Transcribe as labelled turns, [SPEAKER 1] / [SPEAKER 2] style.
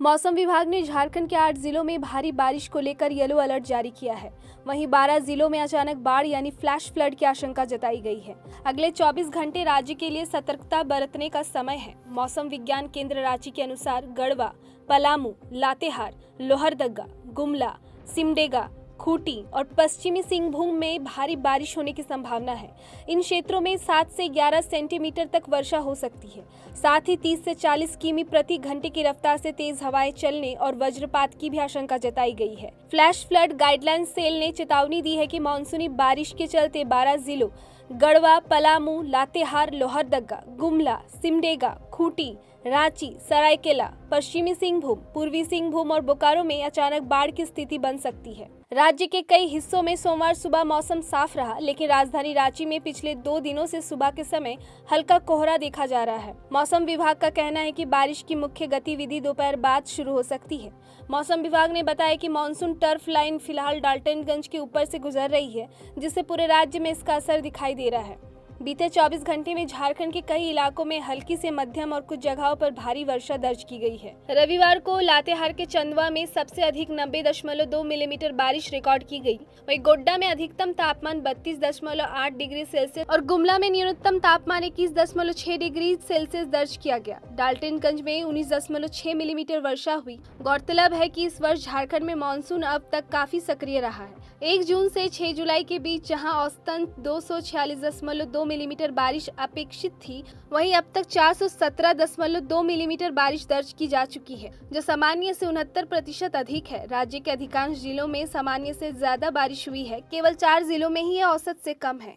[SPEAKER 1] मौसम विभाग ने झारखंड के 8 जिलों में भारी बारिश को लेकर येलो अलर्ट जारी किया है। वहीं 12 जिलों में अचानक बाढ़ यानी फ्लैश फ्लड की आशंका जताई गई है। अगले 24 घंटे राज्य के लिए सतर्कता बरतने का समय है। मौसम विज्ञान केंद्र रांची के अनुसार गढ़वा, पलामू, लातेहार, लोहरदगा, गुमला, सिमडेगा, खूंटी और पश्चिमी सिंहभूम में भारी बारिश होने की संभावना है। इन क्षेत्रों में 7 से 11 सेंटीमीटर तक वर्षा हो सकती है। साथ ही 30 से 40 किमी प्रति घंटे की रफ्तार से तेज हवाएं चलने और वज्रपात की भी आशंका जताई गई है। फ्लैश फ्लड गाइडलाइन सेल ने चेतावनी दी है कि मानसूनी बारिश के चलते 12 जिलों गढ़वा, पलामू, लातेहार, लोहरदगा, गुमला, सिमडेगा, खूंटी, रांची, सरायकेला, पश्चिमी सिंहभूम, पूर्वी सिंहभूम और बोकारो में अचानक बाढ़ की स्थिति बन सकती है। राज्य के कई हिस्सों में सोमवार सुबह मौसम साफ रहा, लेकिन राजधानी रांची में पिछले 2 दिनों से सुबह के समय हल्का कोहरा देखा जा रहा है। मौसम विभाग का कहना है कि बारिश की मुख्य गतिविधि दोपहर बाद शुरू हो सकती है। मौसम विभाग ने बताया कि मानसून टर्फ लाइन फिलहाल डाल्टनगंज के ऊपर से गुजर रही है, जिससे पूरे राज्य में इसका असर दिखाई दे रहा है। बीते 24 घंटे में झारखंड के कई इलाकों में हल्की से मध्यम और कुछ जगहों पर भारी वर्षा दर्ज की गई है। रविवार को लातेहार के चंदवा में सबसे अधिक 90.2 मिलीमीटर बारिश रिकॉर्ड की गई। वहीं गोड्डा में अधिकतम तापमान 32.8 डिग्री सेल्सियस और गुमला में न्यूनतम तापमान 21.6 डिग्री सेल्सियस दर्ज किया गया। डाल्टनगंज में 19.6 मिलीमीटर वर्षा हुई। गौरतलब है कि इस वर्ष झारखंड में मानसून अब तक काफी सक्रिय रहा है। 1 जून से 6 जुलाई के बीच जहां औसतन 246.2 मिलीमीटर बारिश अपेक्षित थी, वहीं अब तक 417.2 मिलीमीटर बारिश दर्ज की जा चुकी है, जो सामान्य से 69% अधिक है। राज्य के अधिकांश जिलों में सामान्य से ज्यादा बारिश हुई है, केवल 4 जिलों में ही यह औसत से कम है।